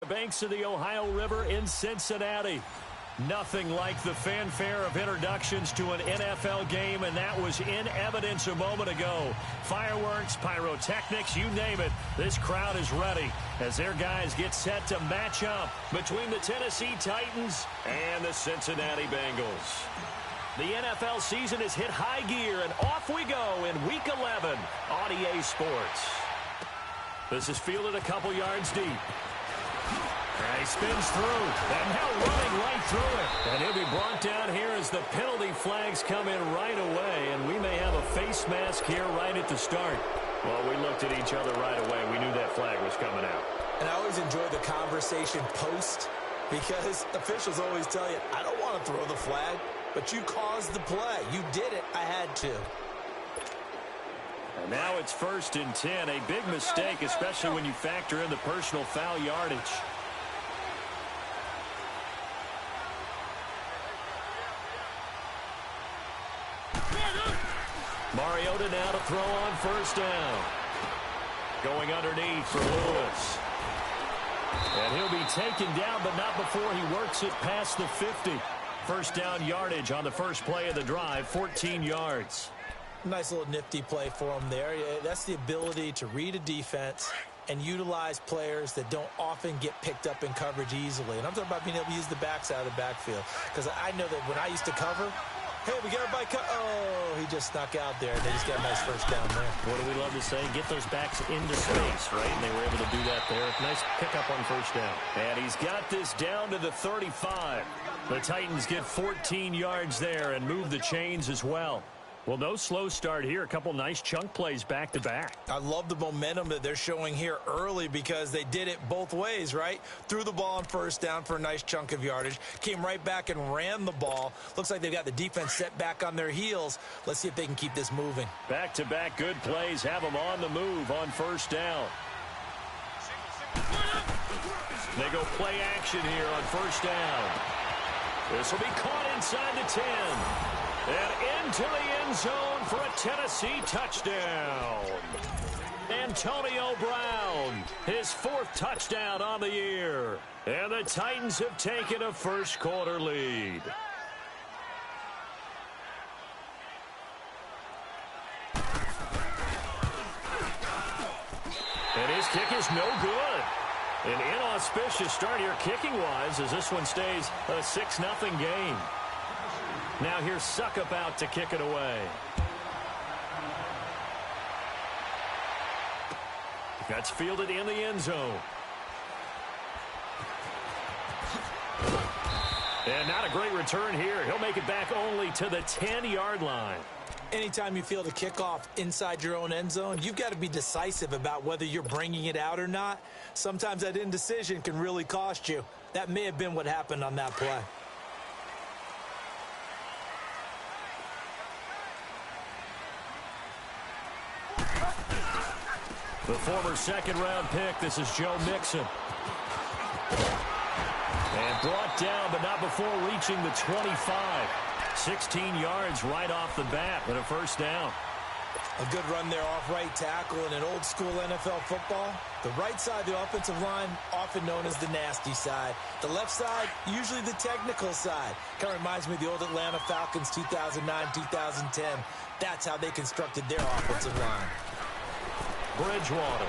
The banks of the Ohio River in Cincinnati. Nothing like the fanfare of introductions to an NFL game, and that was in evidence a moment ago. Fireworks, pyrotechnics, you name it. This crowd is ready as their guys get set to match up between the Tennessee Titans and the Cincinnati Bengals. The NFL season has hit high gear, and off we go in Week 11 on EA Sports. This is fielded a couple yards deep. And he spins through, and now running right through it. And he'll be brought down here as the penalty flags come in right away, and we may have a face mask here right at the start. Well, we looked at each other right away. We knew that flag was coming out. And I always enjoy the conversation post, because officials always tell you, I don't want to throw the flag, but you caused the play. You did it. I had to. And now it's 1st and 10. A big mistake, especially when you factor in the personal foul yardage. Mariota now to throw on 1st down. Going underneath for Lewis. And he'll be taken down, but not before he works it past the 50. 1st down yardage on the first play of the drive, 14 yards. Nice little nifty play for him there. That's the ability to read a defense and utilize players that don't often get picked up in coverage easily. And I'm talking about being able to use the backside of the backfield. Because I know that when I used to cover, hey, we got everybody oh, he just snuck out there, and they just got a nice 1st down there. What do we love to say? Get those backs into space, right? And they were able to do that there. Nice pickup on 1st down. And he's got this down to the 35. The Titans get 14 yards there and move the chains as well. Well, no slow start here. A couple nice chunk plays back-to-back. I love the momentum that they're showing here early because they did it both ways, right? Threw the ball on 1st down for a nice chunk of yardage. Came right back and ran the ball. Looks like they've got the defense set back on their heels. Let's see if they can keep this moving. Back-to-back good plays have them on the move on 1st down. They go play action here on 1st down. This will be caught inside the 10. And into the end zone for a Tennessee touchdown. Antonio Brown, his 4th touchdown on the year. And the Titans have taken a first-quarter lead. And his kick is no good. An inauspicious start here kicking-wise as this one stays a 6-0 game. Now here's Suckup out to kick it away. That's fielded in the end zone. And not a great return here. He'll make it back only to the 10-yard line. Anytime you field a kickoff inside your own end zone, you've got to be decisive about whether you're bringing it out or not. Sometimes that indecision can really cost you. That may have been what happened on that play. The former second-round pick, this is Joe Mixon. And brought down, but not before reaching the 25. 16 yards right off the bat, but a 1st down. A good run there off right tackle in an old-school NFL football. The right side of the offensive line, often known as the nasty side. The left side, usually the technical side. Kind of reminds me of the old Atlanta Falcons 2009-2010. That's how they constructed their offensive line. Bridgewater.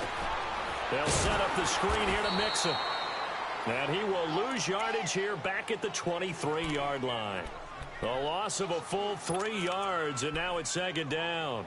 They'll set up the screen here to Mixon. And he will lose yardage here back at the 23-yard line. A loss of a full 3 yards, and now it's 2nd down.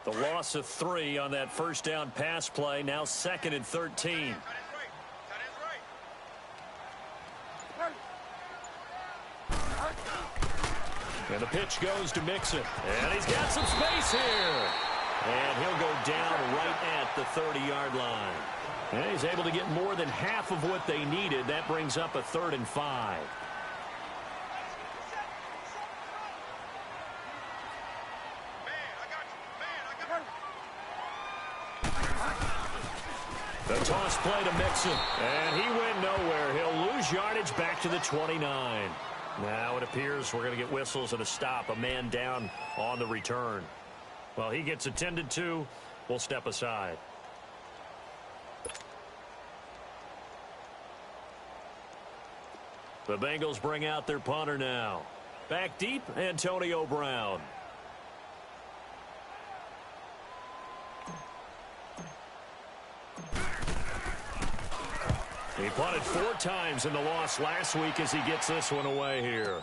The loss of 3 on that 1st down pass play. Now 2nd and 13. And the pitch goes to Mixon. And he's got some space here. And he'll go down right at the 30-yard line. And he's able to get more than half of what they needed. That brings up a 3rd and 5. The toss play to Mixon. And he went nowhere. He'll lose yardage back to the 29. Now it appears we're going to get whistles and a stop. A man down on the return. Well, he gets attended to. We'll step aside. The Bengals bring out their punter now. Back deep, Antonio Brown. He punted 4 times in the loss last week as he gets this one away here.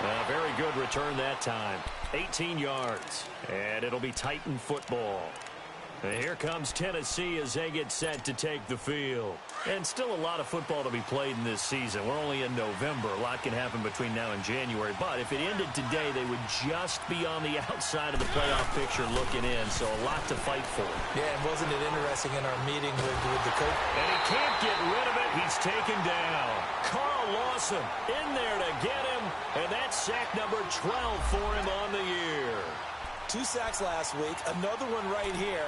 A very good return that time. 18 yards. And it'll be Titan football. And here comes Tennessee as they get set to take the field. And still a lot of football to be played in this season. We're only in November. A lot can happen between now and January. But if it ended today, they would just be on the outside of the playoff picture looking in. So a lot to fight for. Yeah, and wasn't it interesting in our meeting with the coach? And he can't get rid of it. He's taken down. Carl Lawson in there to get him. And that's sack number 12 for him on the year. 2 sacks last week. Another one right here.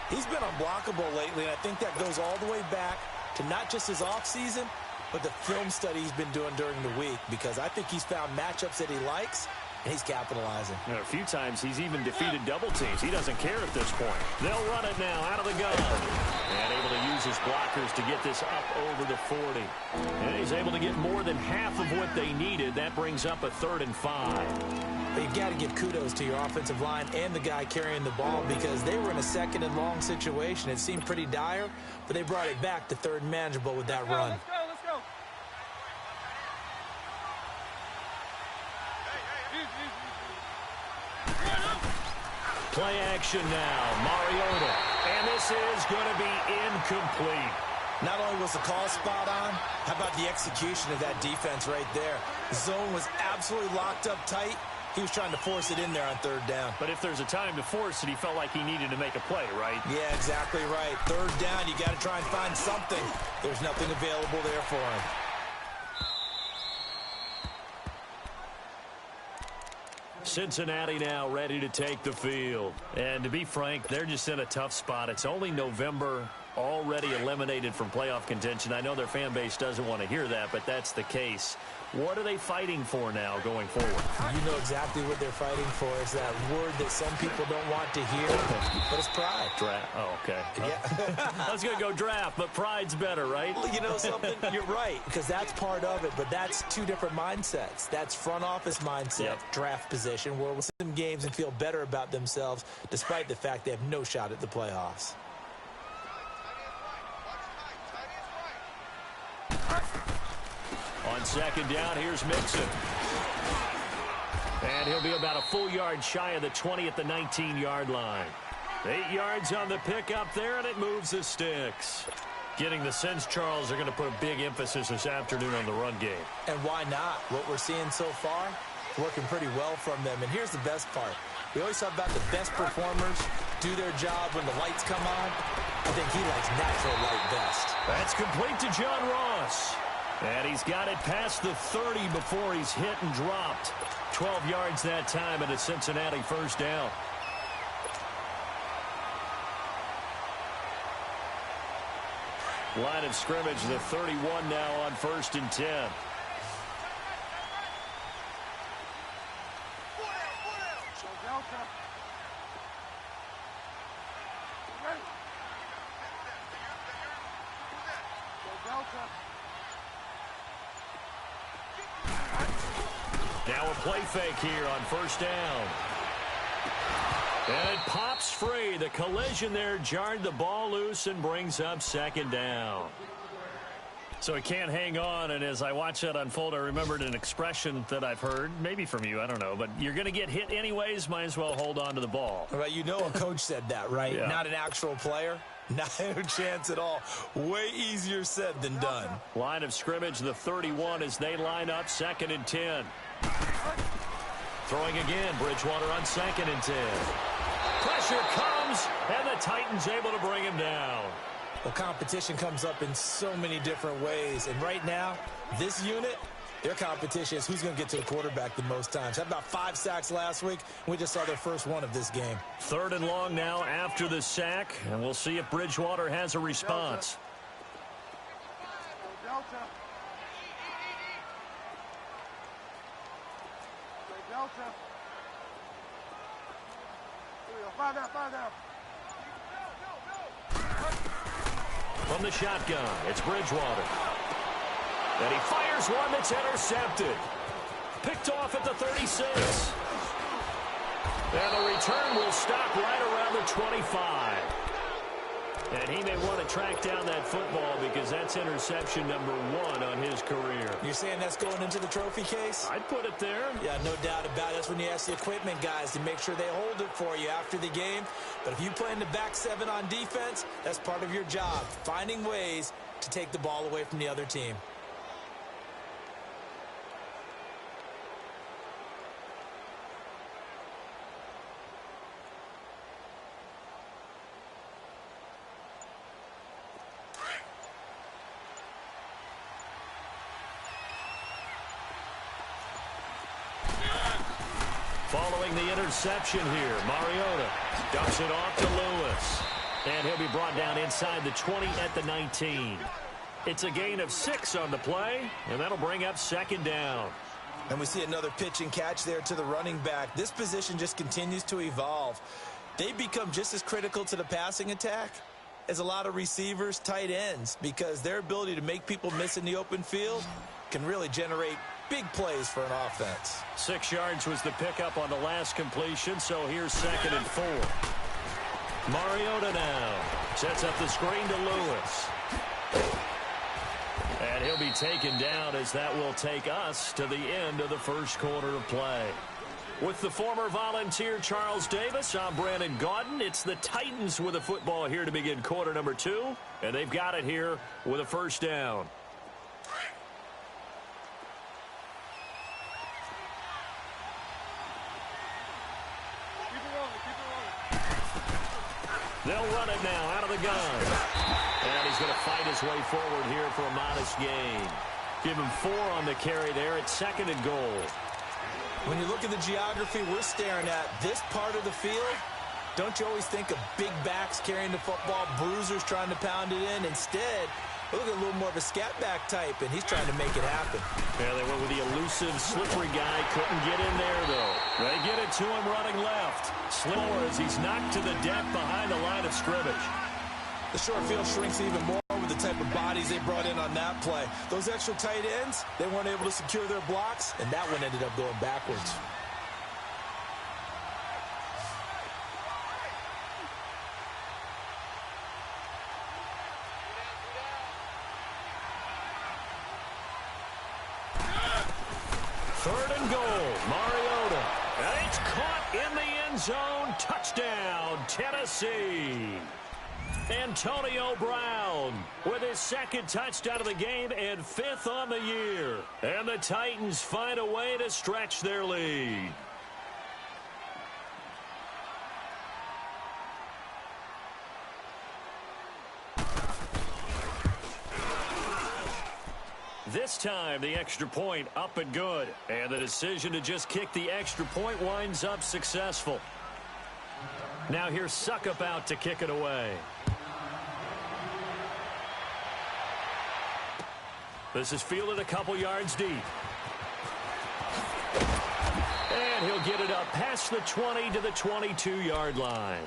He's been unblockable lately, and I think that goes all the way back to not just his offseason, but the film study he's been doing during the week, because I think he's found matchups that he likes, and he's capitalizing. And a few times he's even defeated double teams. He doesn't care at this point. They'll run it now out of the gun. And able to use his blockers to get this up over the 40. And he's able to get more than half of what they needed. That brings up a 3rd and 5. But you got to give kudos to your offensive line and the guy carrying the ball, because they were in a 2nd and long situation. It seemed pretty dire, but they brought it back to 3rd and manageable with that run. Let's go. Play action now. Mariota. And this is going to be incomplete. Not only was the call spot on, how about the execution of that defense right there? The zone was absolutely locked up tight. He was trying to force it in there on 3rd down. But if there's a time to force it, he felt like he needed to make a play, right? Yeah, exactly right. 3rd down, you got to try and find something. There's nothing available there for him. Cincinnati now ready to take the field. And to be frank, they're just in a tough spot. It's only November, already eliminated from playoff contention. I know their fan base doesn't want to hear that, but that's the case. What are they fighting for now going forward? You know exactly what they're fighting for. Is that word that some people don't want to hear, but it's pride. Draft. Oh, okay. Yeah. I was going to go draft, but pride's better, right? Well, you know something? You're right, because that's part of it, but that's 2 different mindsets. That's front office mindset, draft position, where we'll see some games and feel better about themselves, despite the fact they have no shot at the playoffs. On 2nd down, here's Mixon. And he'll be about a full yard shy of the 20 at the 19-yard line. 8 yards on the pickup there, and it moves the sticks. Getting the sense, Charles, are going to put a big emphasis this afternoon on the run game. And why not? What we're seeing so far, working pretty well from them. And here's the best part. We always talk about the best performers do their job when the lights come on. I think he likes natural light best. That's complete to John Ross. And he's got it past the 30 before he's hit and dropped. 12 yards that time and a Cincinnati 1st down. Line of scrimmage, the 31 now on 1st and 10. Now a play fake here on 1st down. And it pops free. The collision there jarred the ball loose and brings up 2nd down. So he can't hang on, and as I watch that unfold, I remembered an expression that I've heard, maybe from you, I don't know, but you're going to get hit anyways, might as well hold on to the ball. Right, you know a coach said that, right? Yeah. Not an actual player. Not a chance at all. Way easier said than done. Line of scrimmage, the 31 as they line up, 2nd and 10. Throwing again, Bridgewater on 2nd and 10. Pressure comes, and the Titans able to bring him down. Well, competition comes up in so many different ways. And right now, this unit, their competition is who's going to get to the quarterback the most times. Had about 5 sacks last week. We just saw their first one of this game. 3rd and long now after the sack, and we'll see if Bridgewater has a response. From the shotgun, it's Bridgewater. And he fires one that's intercepted. Picked off at the 36. And the return will stop right around the 25. And he may want to track down that football because that's interception number 1 on his career. You're saying that's going into the trophy case? I'd put it there. Yeah, no doubt about it. That's when you ask the equipment guys to make sure they hold it for you after the game. But if you play in the back 7 on defense, that's part of your job, finding ways to take the ball away from the other team. Following the interception here, Mariota dumps it off to Lewis. And he'll be brought down inside the 20 at the 19. It's a gain of 6 on the play, and that'll bring up 2nd down. And we see another pitch and catch there to the running back. This position just continues to evolve. They become just as critical to the passing attack as a lot of receivers, tight ends, because their ability to make people miss in the open field can really generate big plays for an offense. 6 yards was the pickup on the last completion, so here's 2nd and 4. Mariota now sets up the screen to Lewis. And he'll be taken down as that will take us to the end of the first quarter of play. With the former Volunteer Charles Davis, I'm Brandon Gaudin. It's the Titans with the football here to begin quarter number 2, and they've got it here with a first down. They'll run it now out of the gun. And he's going to fight his way forward here for a modest gain. Give him 4 on the carry there at 2nd and goal. When you look at the geography we're staring at, this part of the field, don't you always think of big backs carrying the football, bruisers trying to pound it in? Instead, look at a little more of a scat back type, and he's trying to make it happen. Yeah, they went with the elusive, slippery guy. Couldn't get in there, though. They get it to him running left. Slower as he's knocked to the deck behind the line of scrimmage. The short field shrinks even more with the type of bodies they brought in on that play. Those extra tight ends, they weren't able to secure their blocks, and that one ended up going backwards. Third and goal, Mariota. And it's caught in the end zone. Touchdown, Tennessee. Antonio Brown with his 2nd touchdown of the game and 5th on the year. And the Titans find a way to stretch their lead. This time, the extra point up and good. And the decision to just kick the extra point winds up successful. Now here's Suckup out to kick it away. This is fielded a couple yards deep. And he'll get it up past the 20 to the 22-yard line.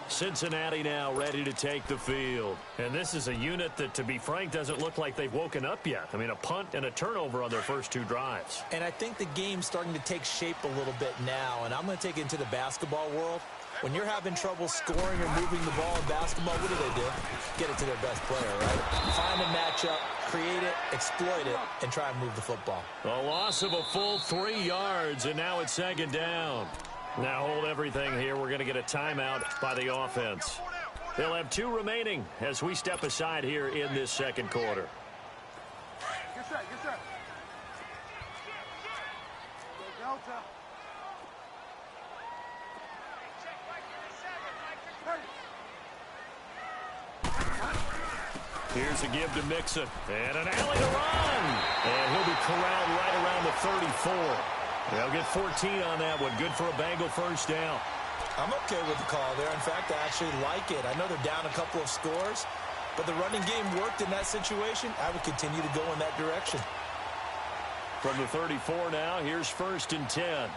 Cincinnati now ready to take the field. And this is a unit that, to be frank, doesn't look like they've woken up yet. I mean, a punt and a turnover on their first 2 drives. And I think the game's starting to take shape a little bit now. And I'm going to take it into the basketball world. When you're having trouble scoring or moving the ball in basketball, what do? Get it to their best player, right? Find a matchup, create it, exploit it, and try and move the football. A loss of a full 3 yards, and now it's second down. Now hold everything here. We're going to get a timeout by the offense. They'll have 2 remaining as we step aside here in this second quarter. Get set. Delta. Here's a give to Mixon. And an alley to run. And he'll be corralled right around the 34. They'll get 14 on that one. Good for a Bengal first down. I'm okay with the call there. In fact, I actually like it. I know they're down a couple of scores, but the running game worked in that situation. I would continue to go in that direction. From the 34 now, here's 1st and 10. Delta.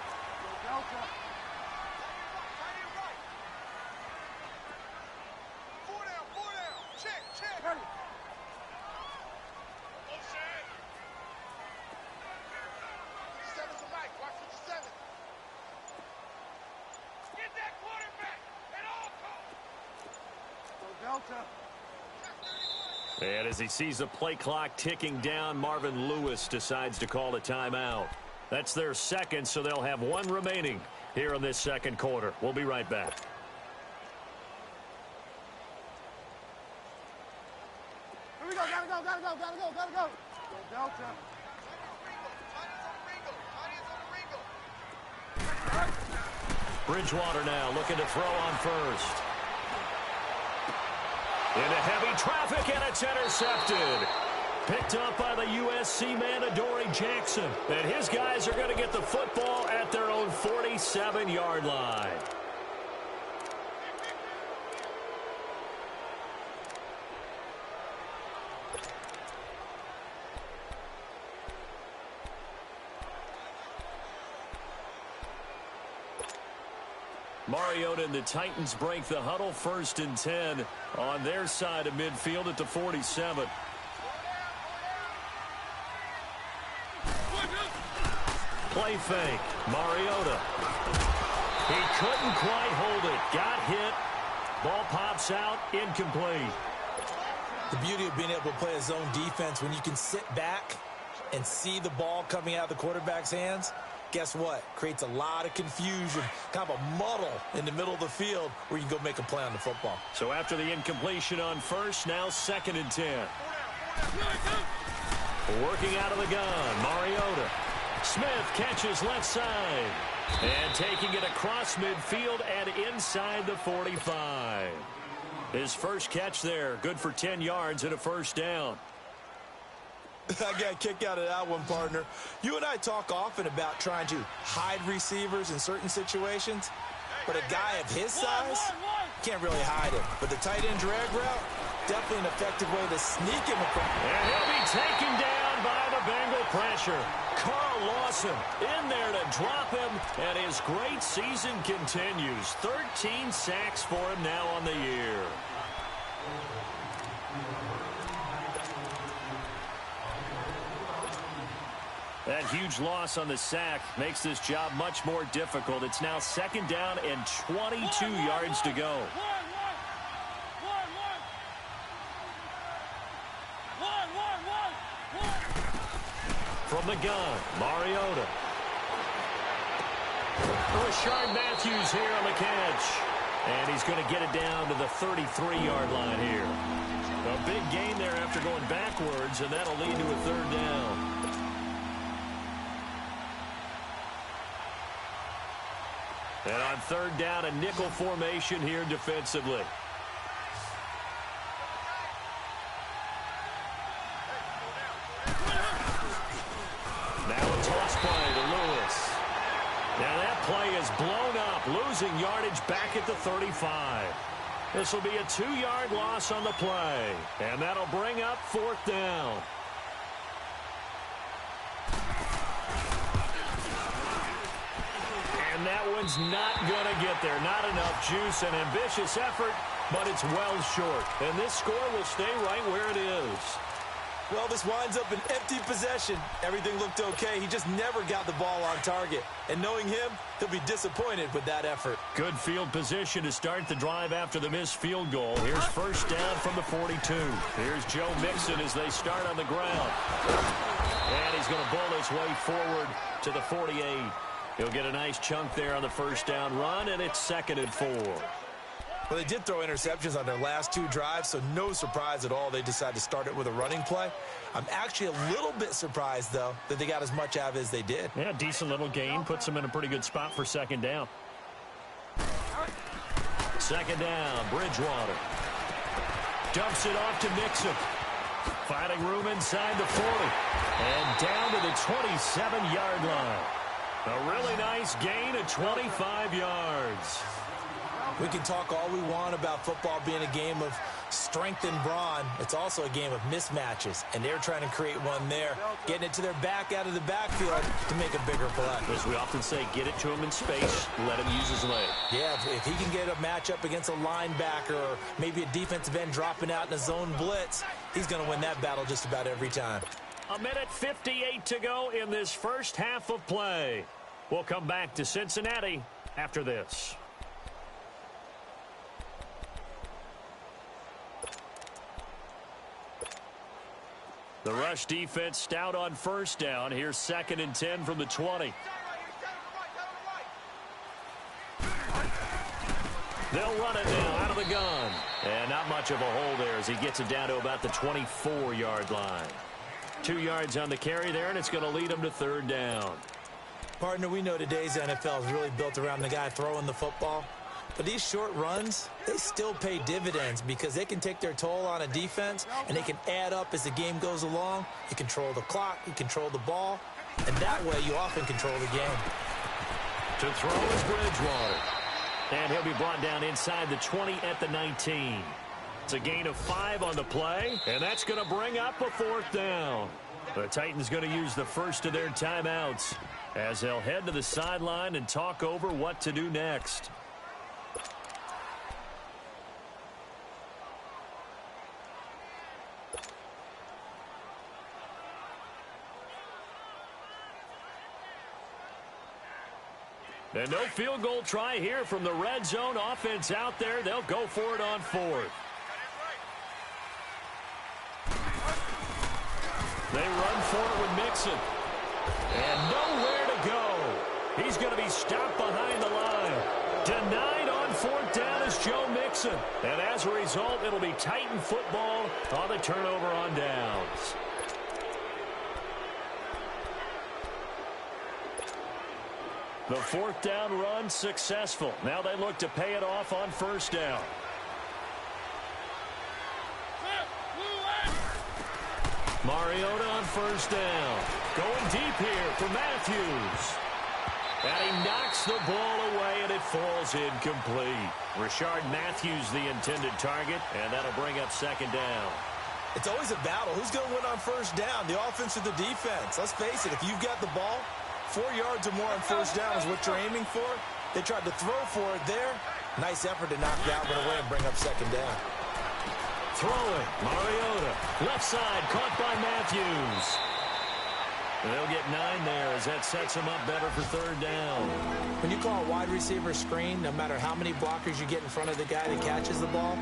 Four down. Check. Seven's a mic. Watch for the 7. Get that quarterback at all costs. Delta. And as he sees the play clock ticking down, Marvin Lewis decides to call a timeout. That's their second, so they'll have 1 remaining here in this second quarter. We'll be right back. Here we go. Gotta go. Delta. Bridgewater now looking to throw on first. Into heavy traffic, and it's intercepted. Picked up by the USC man, Adoree Jackson. And his guys are going to get the football at their own 47-yard line. Mariota and the Titans break the huddle. 1st and 10 on their side of midfield at the 47. Play fake. Mariota. He couldn't quite hold it. Got hit. Ball pops out. Incomplete. The beauty of being able to play a zone defense when you can sit back and see the ball coming out of the quarterback's hands, guess what? Creates a lot of confusion, kind of a muddle in the middle of the field where you can go make a play on the football. So after the incompletion on first, now 2nd and 10. Working out of the gun, Mariota. Smith catches left side. And taking it across midfield and inside the 45. His first catch there, good for 10 yards and a first down. I got a kick out of that one, partner. You and I talk often about trying to hide receivers in certain situations, but a guy of his size can't really hide him. But the tight end drag route, definitely an effective way to sneak him across. And he'll be taken down by the Bengal pressure. Carl Lawson in there to drop him, and his great season continues. 13 sacks for him now on the year. That huge loss on the sack makes this job much more difficult. It's now 2nd down and 22 yards to go. From the gun, Mariota. Rashard Matthews here on the catch. And he's going to get it down to the 33-yard line here. A big gain there after going backwards, and that'll lead to a 3rd down. And on 3rd down, a nickel formation here defensively. Now a toss play to Lewis. Now that play is blown up, losing yardage back at the 35. This will be a 2-yard loss on the play. And that'll bring up 4th down. And that one's not going to get there. Not enough juice. An ambitious effort, but it's well short. And this score will stay right where it is. Well, this winds up an empty possession. Everything looked okay. He just never got the ball on target. And knowing him, he'll be disappointed with that effort. Good field position to start the drive after the missed field goal. Here's first down from the 42. Here's Joe Mixon as they start on the ground. And he's going to bowl his way forward to the 48. He'll get a nice chunk there on the first down run, and it's 2nd and 4. Well, they did throw interceptions on their last 2 drives, so no surprise at all they decided to start it with a running play. I'm actually a little bit surprised, though, that they got as much out of it as they did. Yeah, decent little gain. Puts them in a pretty good spot for 2nd down. 2nd down, Bridgewater. Dumps it off to Mixon. Finding room inside the 40. And down to the 27-yard line. A really nice gain of 25 yards. We can talk all we want about football being a game of strength and brawn. It's also a game of mismatches, and they're trying to create one there, getting it to their back out of the backfield to make a bigger play. As we often say, get it to him in space, let him use his leg. Yeah, if he can get a matchup against a linebacker or maybe a defensive end dropping out in a zone blitz, he's going to win that battle just about every time. 1:58 to go in this first half of play. We'll come back to Cincinnati after this. The rush defense stout on first down. Here's 2nd and 10 from the 20. They'll run it now out of the gun. And not much of a hole there as he gets it down to about the 24-yard line. 2 yards on the carry there, and it's going to lead him to 3rd down. Partner, we know today's NFL is really built around the guy throwing the football. But these short runs, they still pay dividends because they can take their toll on a defense, and they can add up as the game goes along. You control the clock, you control the ball, and that way you often control the game. To throw is Bridgewater. And he'll be brought down inside the 20 at the 19. It's a gain of 5 on the play, and that's going to bring up a 4th down. The Titans going to use the first of their timeouts as they'll head to the sideline and talk over what to do next. And no field goal try here from the red zone. Offense out there. They'll go for it on 4th. They run for it with Mixon. And nowhere to go. He's going to be stopped behind the line. Denied on 4th down is Joe Mixon. And as a result, it'll be Titan football on the turnover on downs. The 4th down run successful. Now they look to pay it off on 1st down. Mariota on 1st down. Going deep here for Matthews. And he knocks the ball away, and it falls incomplete. Rashard Matthews the intended target, and that'll bring up 2nd down. It's always a battle. Who's going to win on 1st down, the offense or the defense? Let's face it, if you've got the ball, 4 yards or more on 1st down is what you're aiming for. They tried to throw for it there. Nice effort to knock that one away and bring up 2nd down. Throwing, Mariota. Left side, caught by Matthews. And they'll get 9 there as that sets them up better for 3rd down. When you call a wide receiver screen, no matter how many blockers you get in front of the guy that catches the ball,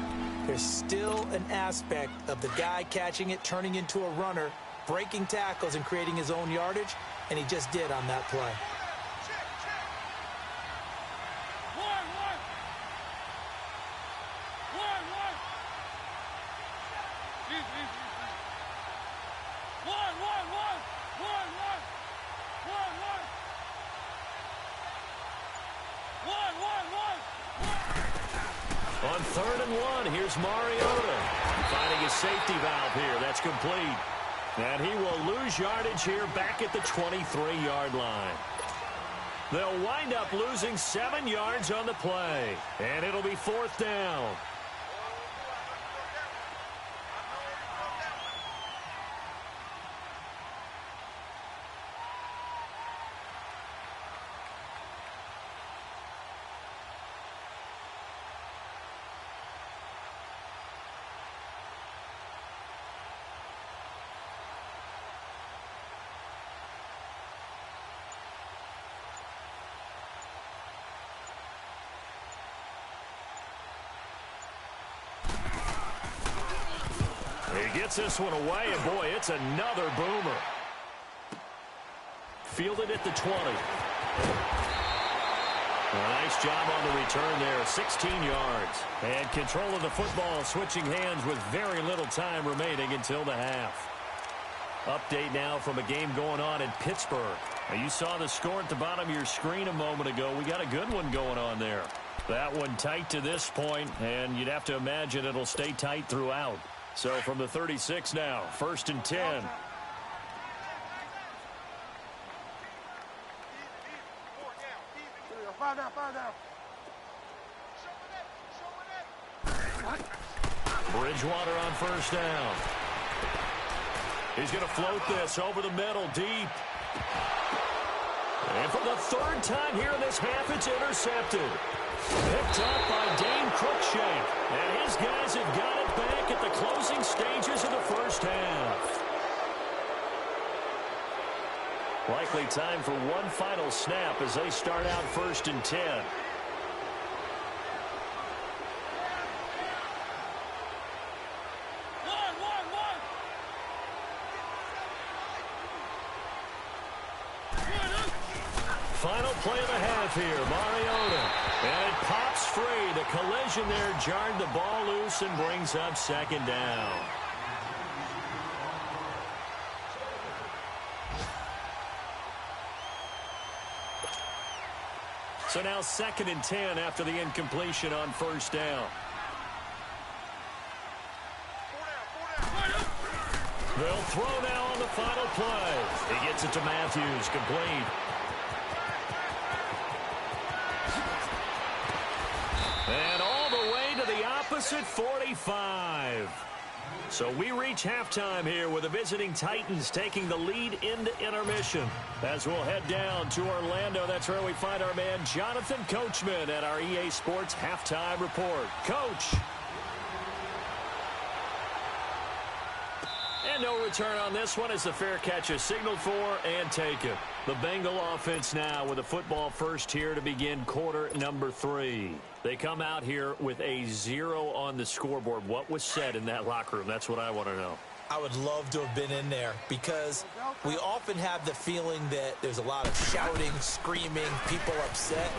there's still an aspect of the guy catching it, turning into a runner, breaking tackles and creating his own yardage, and he just did on that play. On 3rd and 1, here's Mariota. Finding his safety valve here. That's complete. And he will lose yardage here back at the 23-yard line. They'll wind up losing 7 yards on the play. And it'll be 4th down. He gets this one away, and boy, it's another boomer. Fielded at the 20. A nice job on the return there, 16 yards. And control of the football, switching hands with very little time remaining until the half. Update now from a game going on in Pittsburgh. Now, you saw the score at the bottom of your screen a moment ago. We got a good one going on there. That one tight to this point, and you'd have to imagine it'll stay tight throughout. So from the 36 now, 1st and 10. Five down, five down. Bridgewater on 1st down. He's going to float this over the middle, deep. And for the 3rd time here in this half, it's intercepted. Picked up by Dane Cruikshank. And his guys have got it back at the closing stages of the 1st half. Likely time for one final snap as they start out 1st and 10. Final play of the half here, Mariota. And it pops free. The collision there jarred the ball loose and brings up 2nd down. So now 2nd and 10 after the incompletion on 1st down. They'll throw now on the final play. He gets it to Matthews, complete. And all the way to the opposite 45. So we reach halftime here with the visiting Titans taking the lead into intermission. As we'll head down to Orlando, that's where we find our man Jonathan Coachman at our EA Sports Halftime Report. Coach. And no return on this one as the fair catch is signaled for and taken. The Bengal offense now with a football first here to begin quarter number 3. They come out here with a 0 on the scoreboard. What was said in that locker room? That's what I want to know. I would love to have been in there because we often have the feeling that there's a lot of shouting, screaming, people upset.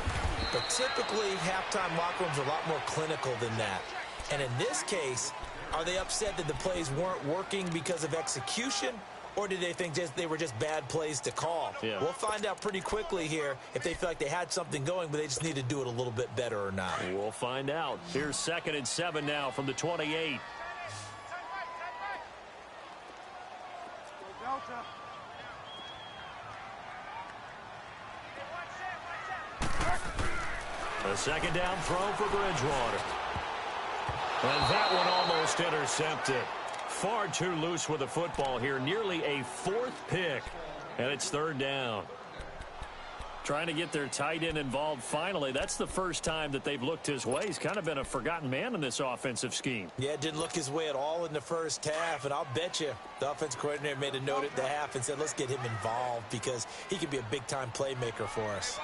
But typically, halftime locker rooms are a lot more clinical than that. And in this case, are they upset that the plays weren't working because of execution? Or did they think they were just bad plays to call? Yeah. We'll find out pretty quickly here if they feel like they had something going, but they just need to do it a little bit better or not. We'll find out. Here's 2nd and 7 now from the 28. A 2nd down throw for Bridgewater. And that one almost intercepted. Far too loose with the football here. Nearly a 4th pick. And it's 3rd down. Trying to get their tight end involved finally. That's the first time that they've looked his way. He's kind of been a forgotten man in this offensive scheme. Yeah, it didn't look his way at all in the 1st half. And I'll bet you the offensive coordinator made a note at the half and said, let's get him involved because he could be a big-time playmaker for us.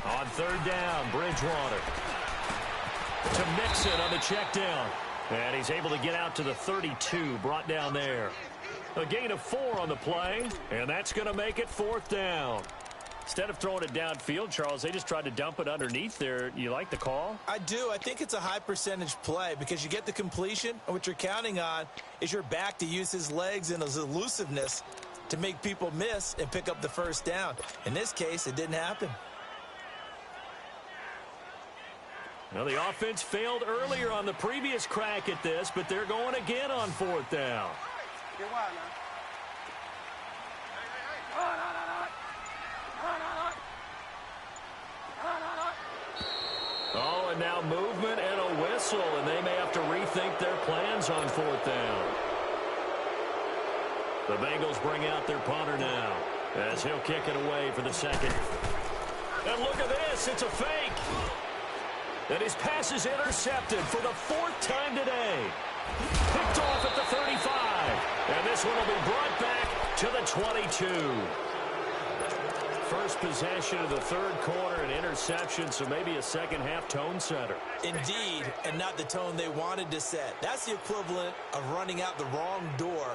On 3rd down, Bridgewater to Mixon on the check down. And he's able to get out to the 32, brought down there. A gain of 4 on the play, and that's going to make it 4th down. Instead of throwing it downfield, Charles, they just tried to dump it underneath there. You like the call? I do. I think it's a high percentage play because you get the completion, and what you're counting on is your back to use his legs and his elusiveness to make people miss and pick up the 1st down. In this case, it didn't happen. Well, the offense failed earlier on the previous crack at this, but they're going again on 4th down. Get wide now. Oh, and now movement and a whistle, and they may have to rethink their plans on 4th down. The Bengals bring out their punter now as he'll kick it away for the 2nd. And look at this, it's a fake. And his pass is intercepted for the 4th time today. Picked off at the 35. And this one will be brought back to the 22. first possession of the third quarter, an interception, so maybe a second-half tone setter. Indeed, and not the tone they wanted to set. That's the equivalent of running out the wrong door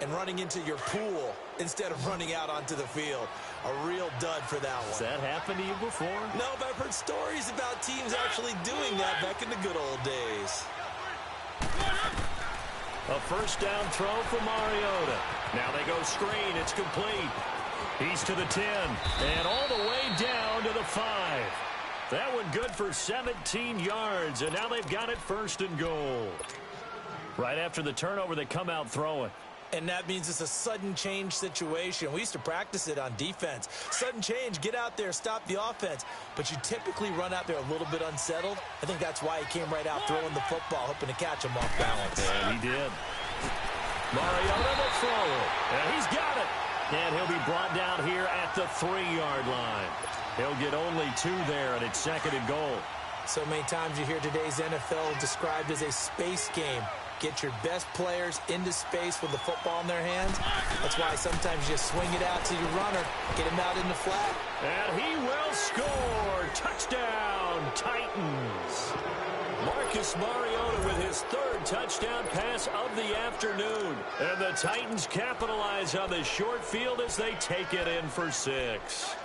and running into your pool instead of running out onto the field. A real dud for that one. Has that happened to you before? No, but I've heard stories about teams actually doing that back in the good old days. A first down throw for Mariota. Now they go screen. It's complete. He's to the 10 and all the way down to the 5. That one good for 17 yards, and now they've got it first and goal. Right after the turnover, they come out throwing. And that means it's a sudden change situation. We used to practice it on defense. Sudden change, get out there, stop the offense. But you typically run out there a little bit unsettled. I think that's why he came right out throwing the football, hoping to catch him off balance. And he did. Mariota the thrower. And he's got it. And he'll be brought down here at the 3-yard line. He'll get only 2 there, and it's second and goal. So many times you hear today's NFL described as a space game. Get your best players into space with the football in their hands. That's why sometimes you swing it out to your runner, get him out in the flat. And he will score. Touchdown, Titans. Marcus Mariota with his 3rd touchdown pass of the afternoon. And the Titans capitalize on the short field as they take it in for 6.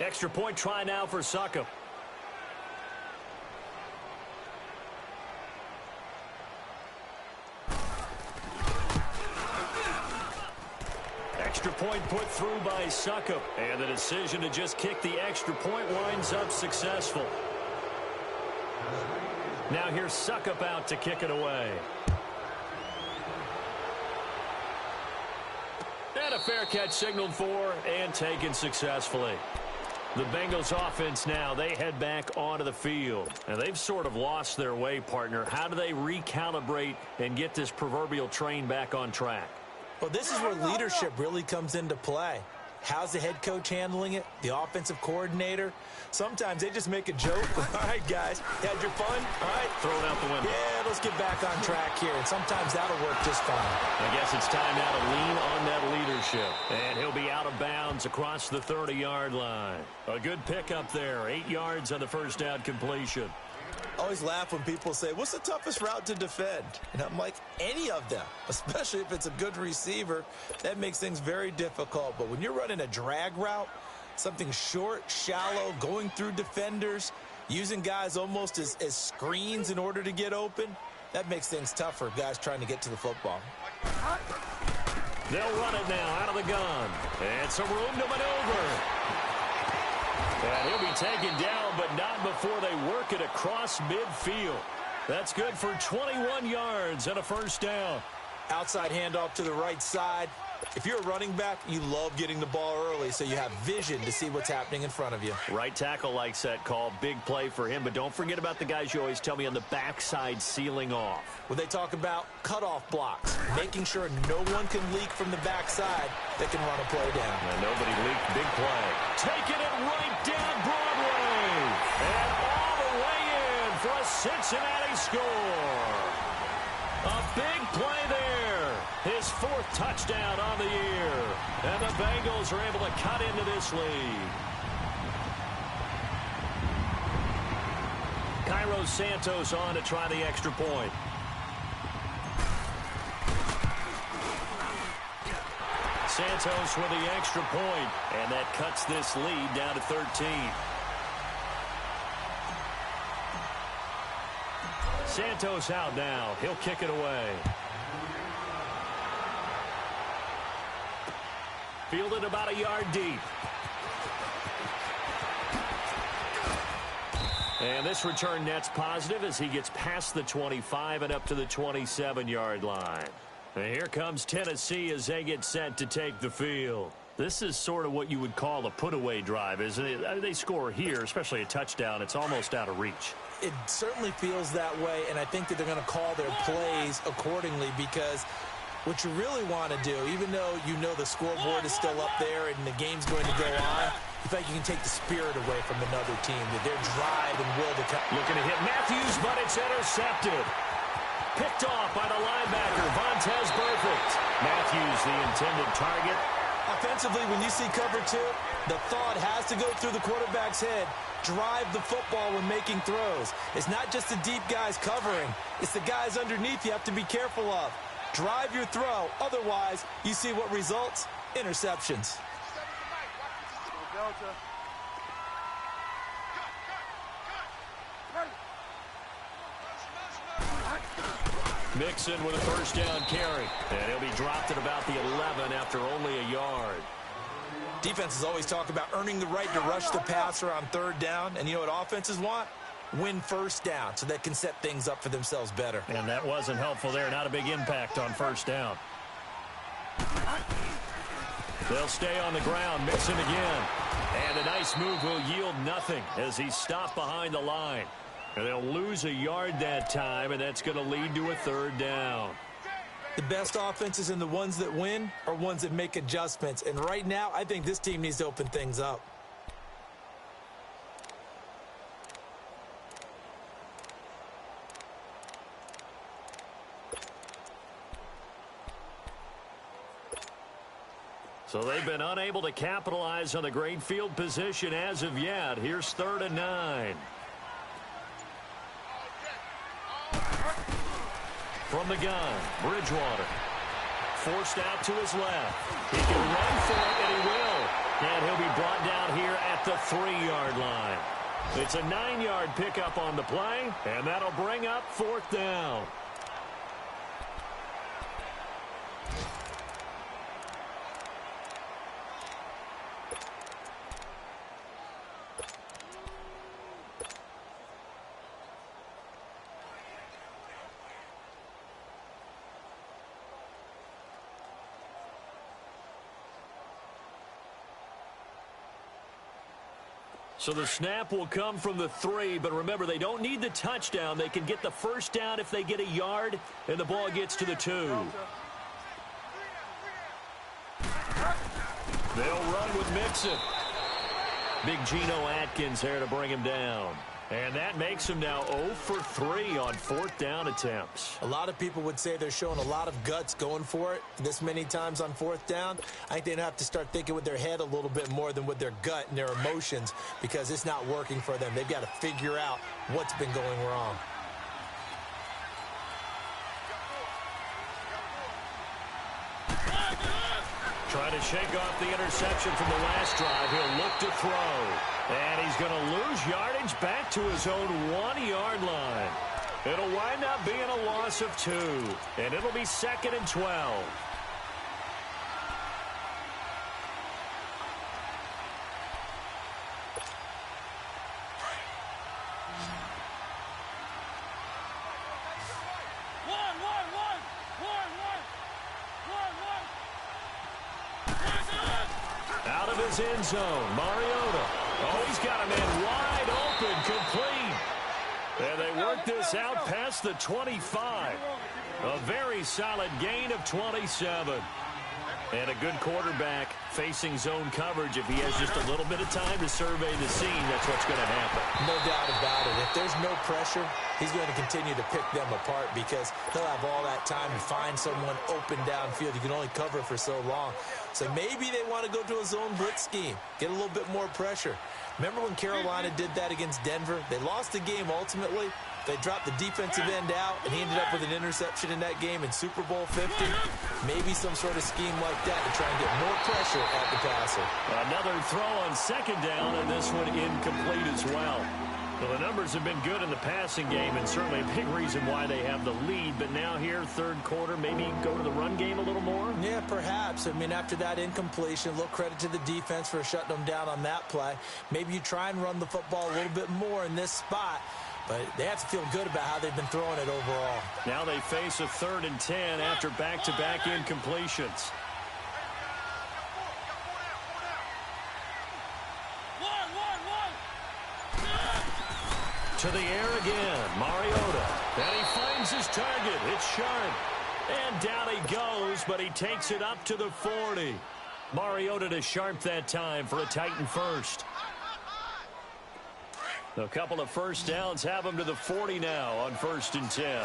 Extra point try now for Succop. Extra point put through by Succop. And the decision to just kick the extra point winds up successful. Now here's Succop out to kick it away. And a fair catch signaled for and taken successfully. The Bengals offense now, they head back onto the field. And they've sort of lost their way, partner. How do they recalibrate and get this proverbial train back on track? Well, this is where leadership really comes into play. How's the head coach handling it? The offensive coordinator? Sometimes they just make a joke. All right, guys, had your fun? All right. Throw it out the window. Yeah, let's get back on track here. And sometimes that'll work just fine. I guess it's time now to lean on that leadership. And he'll be out of bounds across the 30-yard line. A good pickup there. 8 yards on the first down completion. I always laugh when people say, what's the toughest route to defend? And I'm like, any of them, especially if it's a good receiver. That makes things very difficult. But when you're running a drag route, something short, shallow, going through defenders, using guys almost as screens in order to get open, that makes things tougher, guys trying to get to the football. They'll run it now out of the gun. And some room to maneuver. And he'll be taken down, but not before they work it across midfield. That's good for 21 yards and a first down. Outside handoff to the right side. If you're a running back, you love getting the ball early so you have vision to see what's happening in front of you. Right tackle likes that call. Big play for him, but don't forget about the guys you always tell me on the backside sealing off. When they talk about cutoff blocks, making sure no one can leak from the backside that can run a play down. And nobody leaked. Big play. Taking it right down Broadway. And all the way in for a Cincinnati score. A big play there. His 4th touchdown on the year. And the Bengals are able to cut into this lead. Cairo Santos on to try the extra point. Santos with the extra point, and that cuts this lead down to 13. Santos out now. He'll kick it away. Fielded about a yard deep. And this return net's positive as he gets past the 25 and up to the 27-yard line. And here comes Tennessee as they get set to take the field. This is sort of what you would call a put-away drive, isn't it? They score here, especially a touchdown. It's almost out of reach. It certainly feels that way, and I think that they're going to call their plays accordingly because what you really want to do, even though you know the scoreboard is still up there and the game's going to go on, you think you can take the spirit away from another team, that their drive and will to come. Looking to hit Matthews, but it's intercepted. Picked off by the linebacker, Vontaze Burfict. Matthews, the intended target. Offensively, when you see cover two, the thought has to go through the quarterback's head. Drive the football when making throws. It's not just the deep guys covering. It's the guys underneath you have to be careful of. Drive your throw. Otherwise, you see what results? Interceptions. Mixon with a first down carry. And he'll be dropped at about the 11 after only a yard. Defenses always talk about earning the right to rush the passer on third down. And you know what offenses want? Win first down so they can set things up for themselves better. And that wasn't helpful there. Not a big impact on first down. They'll stay on the ground. Mixon again. And a nice move will yield nothing as he's stopped behind the line. And they'll lose a yard that time, and that's going to lead to a third down. The best offenses and the ones that win are ones that make adjustments. And right now, I think this team needs to open things up. So they've been unable to capitalize on the great field position as of yet. Here's 3rd and 9. From the gun, Bridgewater. Forced out to his left. He can run for it, and he will. And he'll be brought down here at the 3-yard line. It's a 9-yard pickup on the play, and that'll bring up 4th down. So the snap will come from the 3, but remember, they don't need the touchdown. They can get the first down if they get a yard, and the ball gets to the 2. They'll run with Mixon. Big Geno Atkins there to bring him down. And that makes him now 0 for 3 on 4th down attempts. A lot of people would say they're showing a lot of guts going for it this many times on 4th down. I think they have to start thinking with their head a little bit more than with their gut and their emotions because it's not working for them. They've got to figure out what's been going wrong. Trying to shake off the interception from the last drive. He'll look to throw. And he's going to lose yardage back to his own 1-yard line. It'll wind up being a loss of 2. And it'll be 2nd and 12. Out of his end zone, Mariota. Oh, he's got a man wide open, complete. And they work this out past the 25. A very solid gain of 27. And a good quarterback facing zone coverage. If he has just a little bit of time to survey the scene, that's what's going to happen. No doubt about it. If there's no pressure, he's going to continue to pick them apart because he'll have all that time to find someone open downfield. You can only cover for so long. So maybe they want to go to a zone blitz scheme, get a little bit more pressure. Remember when Carolina did that against Denver? They lost the game ultimately. They dropped the defensive end out, and he ended up with an interception in that game in Super Bowl 50. Maybe some sort of scheme like that to try and get more pressure at the passer. Another throw on 2nd down, and this one incomplete as well. Well, the numbers have been good in the passing game, and certainly a big reason why they have the lead. But now here, 3rd quarter, maybe go to the run game a little more? Yeah, perhaps. I mean, after that incompletion, a little credit to the defense for shutting them down on that play. Maybe you try and run the football a little bit more in this spot. But they have to feel good about how they've been throwing it overall. Now they face a 3rd and 10 after back-to-back incompletions. To the air again, Mariota. And he finds his target. It's Sharp. And down he goes, but he takes it up to the 40. Mariota to Sharp that time for a Titan first. A couple of first downs have him to the 40 now on 1st and 10.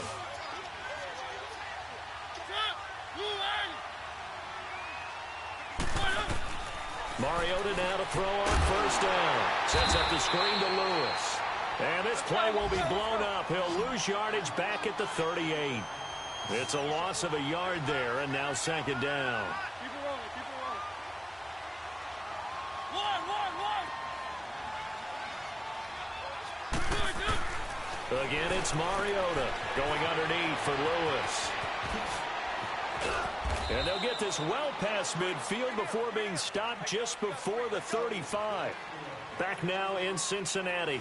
Mariota now to throw on first down. Sets up the screen to Lewis. And this play will be blown up. He'll lose yardage back at the 38. It's a loss of a yard there, and now second down. Keep it rolling, keep it rolling. One. Again, it's Mariota going underneath for Lewis. And they'll get this well past midfield before being stopped just before the 35. Back now in Cincinnati.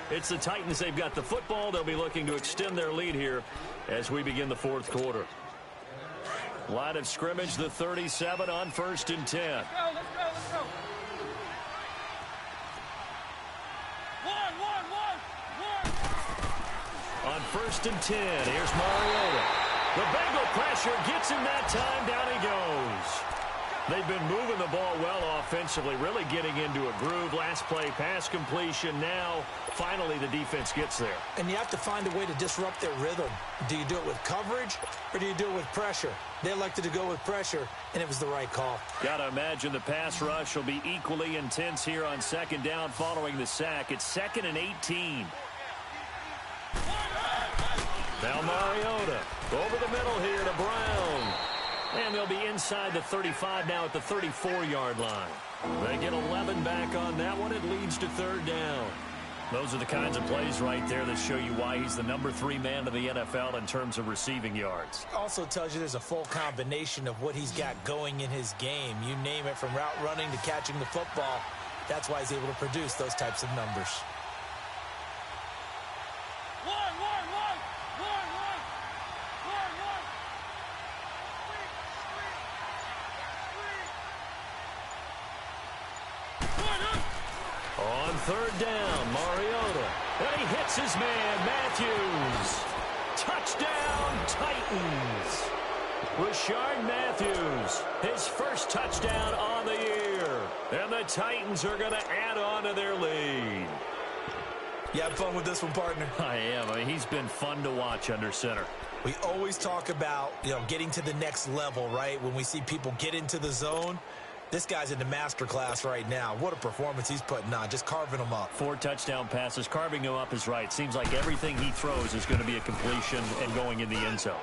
It's the Titans. They've got the football. They'll be looking to extend their lead here as we begin the fourth quarter. Line of scrimmage, the 37 on 1st and 10. Let's go. One. On 1st and 10, here's Mariota. The Bengal pressure gets him that time. Down he goes. They've been moving the ball well offensively, really getting into a groove. Last play, pass completion. Now, finally, the defense gets there. And you have to find a way to disrupt their rhythm. Do you do it with coverage, or do you do it with pressure? They elected to go with pressure, and it was the right call. Got to imagine the pass rush will be equally intense here on second down following the sack. It's 2nd and 18. Now Mariota over the middle here to Brown. And they'll be inside the 35 now at the 34-yard line. They get 11 back on that one. It leads to third down. Those are the kinds of plays right there that show you why he's the number 3 man of the NFL in terms of receiving yards. Also tells you there's a full combination of what he's got going in his game. You name it, from route running to catching the football. That's why he's able to produce those types of numbers. On third down, Mariota. And he hits his man, Matthews. Touchdown, Titans. Rashard Matthews, his first touchdown on the year. And the Titans are going to add on to their lead. You have fun with this one, partner? I am. I mean, he's been fun to watch under center. We always talk about, getting to the next level, right? When we see people get into the zone. This guy's in the master class right now. What a performance he's putting on, just carving them up. 4 touchdown passes. Carving him up is right. Seems like everything he throws is going to be a completion and going in the end zone.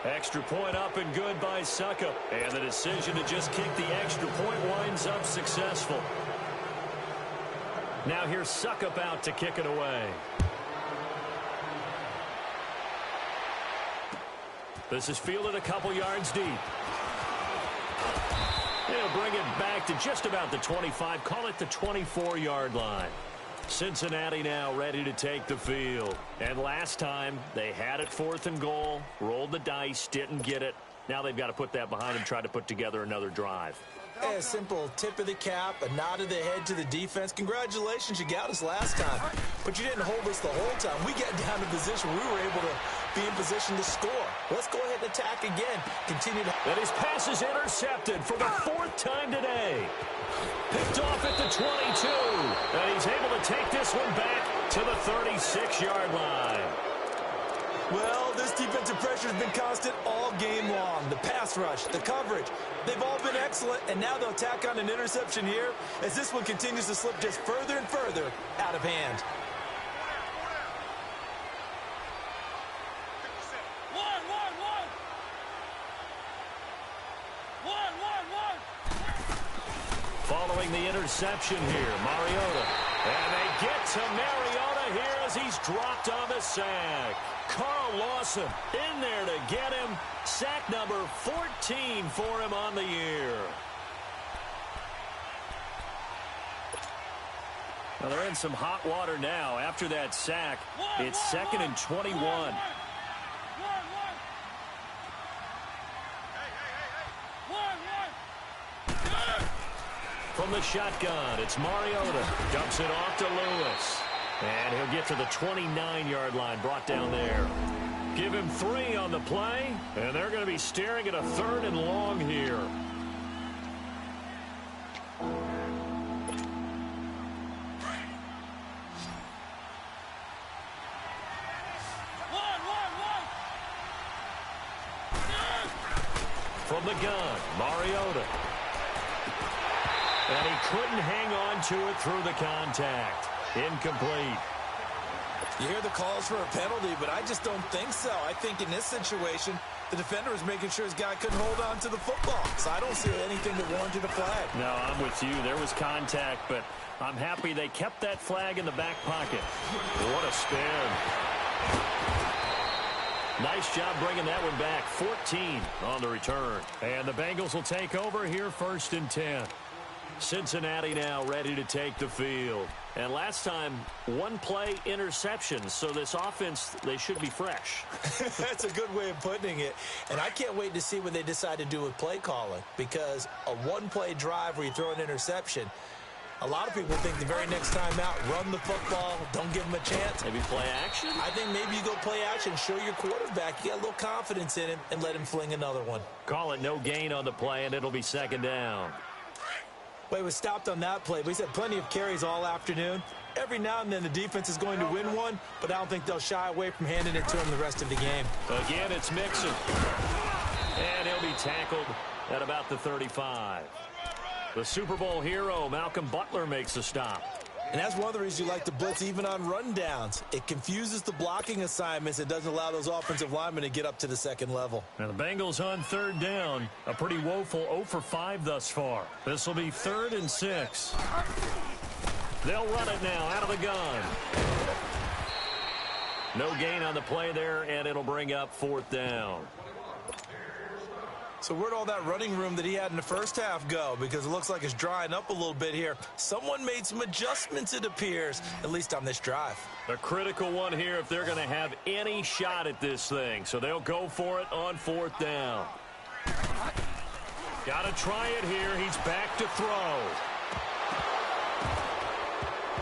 Extra point up and good by Suckup. And the decision to just kick the extra point winds up successful. Now here's Suckup out to kick it away. This is fielded a couple yards deep. They'll bring it back to just about the 25. Call it the 24-yard line. Cincinnati now ready to take the field. And last time, they had it 4th and goal, rolled the dice, didn't get it. Now they've got to put that behind them, try to put together another drive. A simple tip of the cap, a nod of the head to the defense. Congratulations, you got us last time. But you didn't hold us the whole time. We got down to position. We were able to be in position to score. Let's go ahead and attack again. Continue to... And his pass is intercepted for the 4th time today. Picked off at the 22. And he's able to take this one back to the 36-yard line. Well, this defensive pressure has been constant all game long. The pass rush, the coverage, they've all been excellent, and now they'll tack on an interception here as this one continues to slip just further and further out of hand. Following the interception here, Mariota. And they get to Mariota here as he's dropped on the sack. Carl Lawson in there to get him. Sack number 14 for him on the year. Well, they're in some hot water now. After that sack, it's 2nd and 21. From the shotgun, it's Mariota. Dumps it off to Lewis. And he'll get to the 29-yard line, brought down there. Give him 3 on the play, and they're going to be staring at a 3rd and long here. From the gun, Mariota. And he couldn't hang on to it through the contact. Incomplete. You hear the calls for a penalty, but I just don't think so. I think in this situation, the defender was making sure his guy couldn't hold on to the football. So I don't see anything that warranted a flag. No, I'm with you. There was contact, but I'm happy they kept that flag in the back pocket. What a spin. Nice job bringing that one back. 14 on the return. And the Bengals will take over here 1st and 10. Cincinnati now ready to take the field. And last time, one play interception. So this offense, they should be fresh. That's a good way of putting it. And I can't wait to see what they decide to do with play calling. Because a one-play drive where you throw an interception, a lot of people think the very next time out, run the football, don't give them a chance. Maybe play action? I think maybe you go play action, show your quarterback you got a little confidence in him, and let him fling another one. Call it no gain on the play, and it'll be 2nd down. Well, he was stopped on that play, but he's had plenty of carries all afternoon. Every now and then the defense is going to win one, but I don't think they'll shy away from handing it to him the rest of the game. Again, it's Mixon. And he'll be tackled at about the 35. The Super Bowl hero, Malcolm Butler, makes a stop. And that's one of the reasons you like to blitz even on rundowns. It confuses the blocking assignments. It doesn't allow those offensive linemen to get up to the second level. Now the Bengals on 3rd down. A pretty woeful 0 for 5 thus far. This will be 3rd and 6. They'll run it now out of the gun. No gain on the play there, and it'll bring up 4th down. So where'd all that running room that he had in the first half go? Because it looks like it's drying up a little bit here. Someone made some adjustments, it appears, at least on this drive. A critical one here if they're going to have any shot at this thing. So they'll go for it on 4th down. Got to try it here. He's back to throw.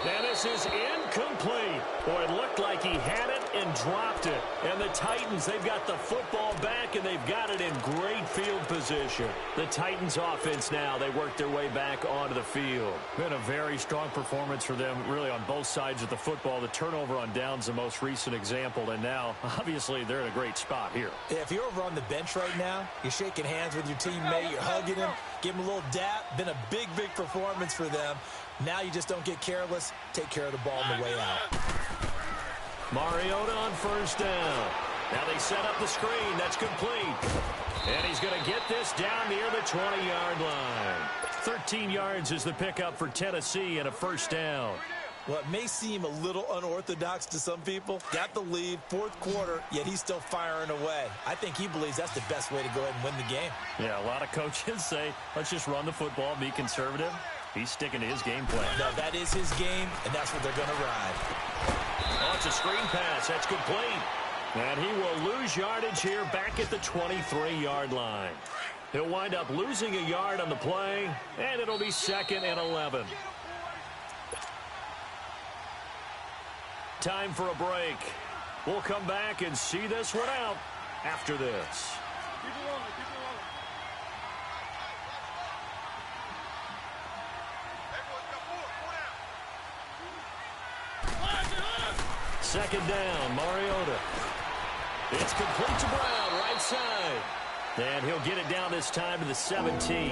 And this is incomplete. Boy, it looked like he had it and dropped it. And the Titans, they've got the football back, and they've got it in great field position. The Titans offense now, they work their way back onto the field. Been a very strong performance for them, really, on both sides of the football. The turnover on downs, the most recent example. And now, obviously, they're in a great spot here. Yeah, if you're over on the bench right now, you're shaking hands with your teammate, you're hugging him, give him a little dap. Been a big, big performance for them. Now you just don't get careless. Take care of the ball on the way out. Mariota on 1st down. Now they set up the screen. That's complete. And he's going to get this down near the 20-yard line. 13 yards is the pickup for Tennessee and a 1st down. Well, it may seem a little unorthodox to some people. Got the lead, 4th quarter, yet he's still firing away. I think he believes that's the best way to go ahead and win the game. Yeah, a lot of coaches say, let's just run the football, be conservative. He's sticking to his game plan. No, that is his game, and that's what they're going to ride. Oh, it's a screen pass. That's complete. And he will lose yardage here back at the 23-yard line. He'll wind up losing a yard on the play, and it'll be 2nd and 11. Time for a break. We'll come back and see this one out after this. Keep it rolling, keep it rolling. 2nd down, Mariota. It's complete to Brown, right side. And he'll get it down this time to the 17.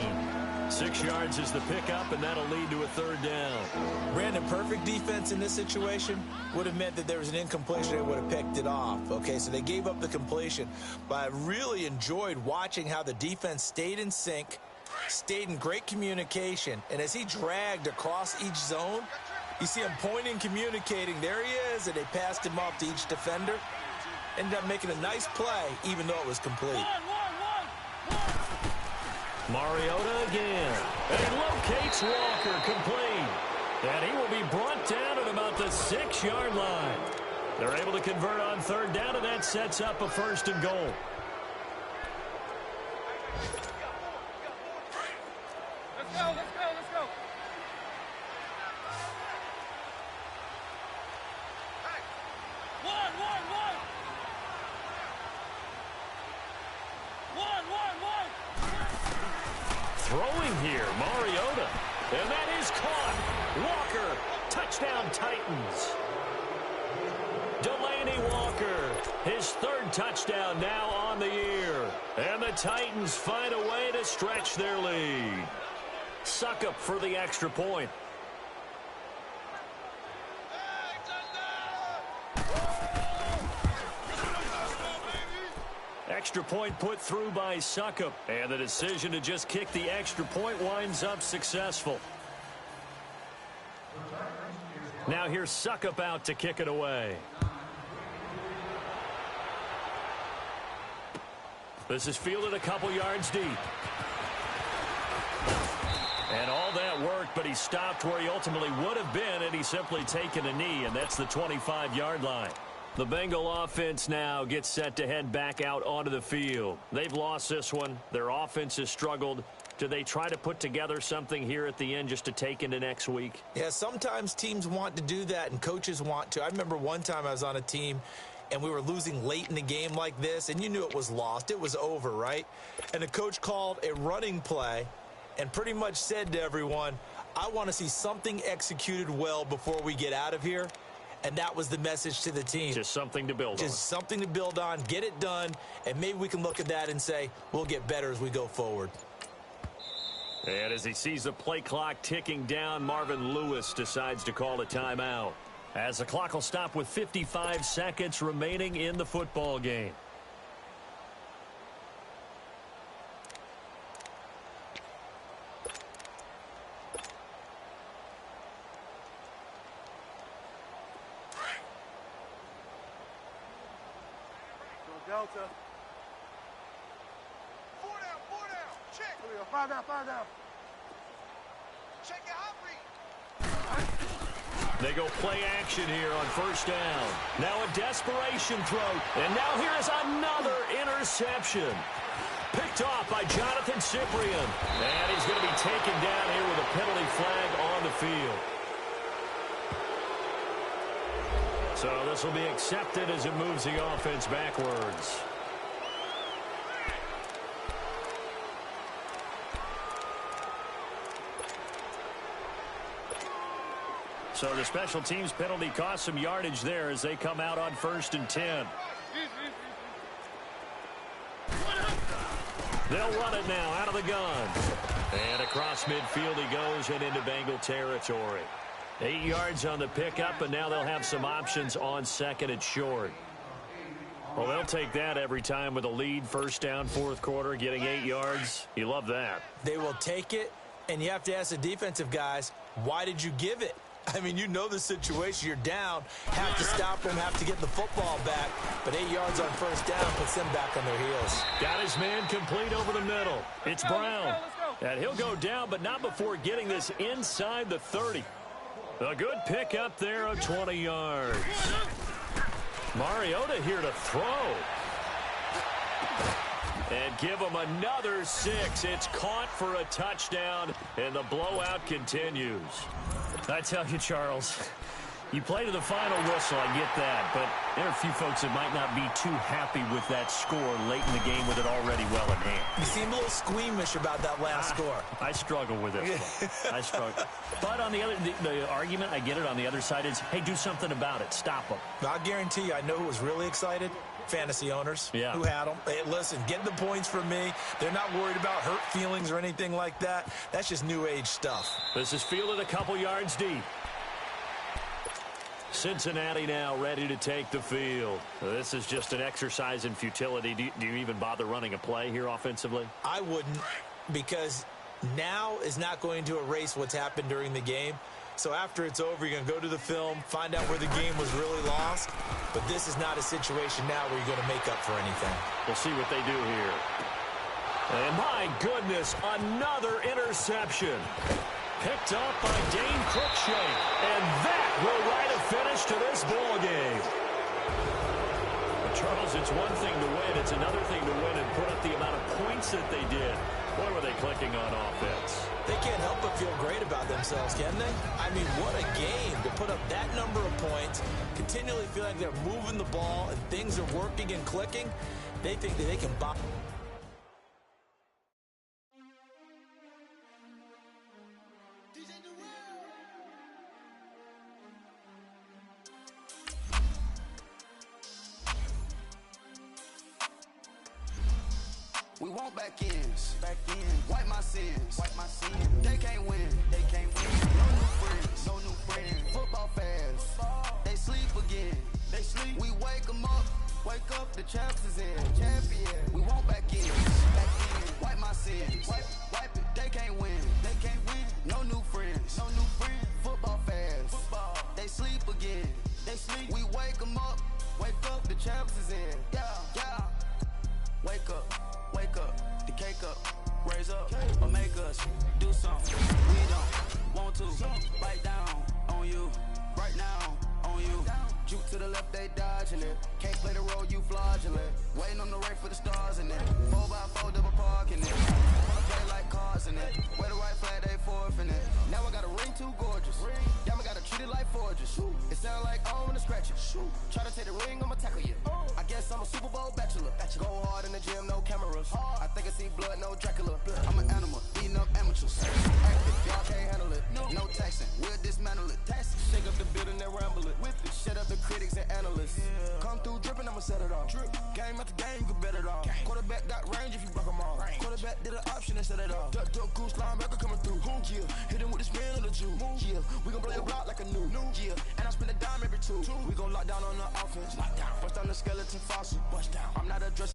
6 yards is the pickup, and that'll lead to a 3rd down. Brandon, perfect defense in this situation would have meant that there was an incompletion. They would have picked it off. Okay, so they gave up the completion. But I really enjoyed watching how the defense stayed in sync, stayed in great communication. And as he dragged across each zone, you see him pointing, communicating. There he is, and they passed him off to each defender. Ended up making a nice play, even though it was complete. Mariota again. And he locates Walker, complete. And he will be brought down at about the 6-yard line. They're able to convert on 3rd down, and that sets up a 1st and goal. Let's go, let's go, let's go. Throwing here, Mariota. And that is caught. Walker, touchdown Titans. Delaney Walker, his 3rd touchdown now on the year. And the Titans find a way to stretch their lead. Suckup for the extra point. Extra point put through by Suckup. And the decision to just kick the extra point winds up successful. Now here's Suckup out to kick it away. This is fielded a couple yards deep. And all that worked, but he stopped where he ultimately would have been, and he's simply taken a knee, and that's the 25-yard line. The Bengal offense now gets set to head back out onto the field. They've lost this one. Their offense has struggled. Do they try to put together something here at the end just to take into next week? Yeah, sometimes teams want to do that, and coaches want to. I remember one time I was on a team, and we were losing late in the game like this, and you knew it was lost. It was over, right? And the coach called a running play and pretty much said to everyone, I want to see something executed well before we get out of here. And that was the message to the team. Just something to build on. Just something to build on, get it done, and maybe we can look at that and say, we'll get better as we go forward. And as he sees the play clock ticking down, Marvin Lewis decides to call a timeout. As the clock will stop with 55 seconds remaining in the football game. Delta. 4 down, check. Here we go, 5 down. Check your hot read. They go play action here on first down. Now a desperation throw. And now here is another interception. Picked off by Jonathan Cyprien. And he's going to be taken down here with a penalty flag on the field. So this will be accepted as it moves the offense backwards. So the special teams penalty cost some yardage there as they come out on 1st and 10. They'll run it now out of the gun. And across midfield he goes and into Bengal territory. 8 yards on the pickup, and now they'll have some options on second and short. Well, they'll take that every time with a lead, first down, fourth quarter, getting 8 yards. You love that. They will take it, and you have to ask the defensive guys, why did you give it? I mean, you know the situation. You're down, have to stop them, have to get the football back. But 8 yards on first down puts them back on their heels. Got his man complete over the middle. It's Brown. And he'll go down, but not before getting this inside the 30. A good pick up there of 20 yards. Mariota here to throw. And give him another 6. It's caught for a touchdown, and the blowout continues. I tell you, Charles, you play to the final whistle, I get that, but there are a few folks that might not be too happy with that score late in the game with it already well in hand. You seem a little squeamish about that last score. I struggle with it. I struggle. But on the other, the argument, I get it, on the other side is, hey, do something about it. Stop them. I'll guarantee you, I know who was really excited. Fantasy owners who had them. Hey, listen, get the points from me. They're not worried about hurt feelings or anything like that. That's just new age stuff. This is fielded a couple yards deep. Cincinnati now ready to take the field. This is just an exercise in futility. Do you even bother running a play here offensively? I wouldn't, because now is not going to erase what's happened during the game. So after it's over, you're going to go to the film, find out where the game was really lost. But this is not a situation now where you're going to make up for anything. We'll see what they do here. And my goodness, another interception. Picked up by Dane Cruikshank. And that will write a finish to this ball game. But Charles, it's one thing to win. It's another thing to win and put up the amount of points that they did. Boy, were they clicking on offense. They can't help but feel great about themselves, can they? I mean, what a game to put up that number of points, continually feel like they're moving the ball and things are working and clicking. They think that they can buy. We want back ends. Wipe my sins. They can't win. No new friends. Football fans. They sleep again. We wake them up. Wake up, the champs is in. Champion. We want back ends. Wipe my sins. Wipe it. They can't win. No new friends. Football fans. They sleep again. We wake them up. Wake up, the champs is in. Yeah. Wake up, the cake up, raise up, or make us do something. We don't want to bite down on you, right now on you. Juke to the left, they dodging it. Can't play the role, you fraudulent. Waiting on the race for the stars in it. 4x4 double parking it. Wanna play like cars in it. Wear the right flag, they forfeit it. Now I got a ring too gorgeous. Damn, I gotta treat it like forges. It sound like I wanna scratch it. Try to take the ring, I'ma tackle you. I guess I'm a Super Bowl bachelor. Go hard in the gym, no cameras. I think I see blood, no Dracula. I'm an animal, eating up amateurs. Active, y'all can't handle it. No taxing, we'll dismantle it. Shake up the building and ramble it. Shut up the critics and analysts. Come through dripping, I'ma set it off. Game after game, you can bet it off. Quarterback got range if you block them all. Quarterback did an option and set it off. Duck, goose, linebacker coming through. Yeah, hit him with the spin of the Jew. Yeah, we gon' blow your block like a new. Yeah, and I spend a dime every two. We gon' lock down on the offense. Bust down the skeleton fossil. I'm not addressing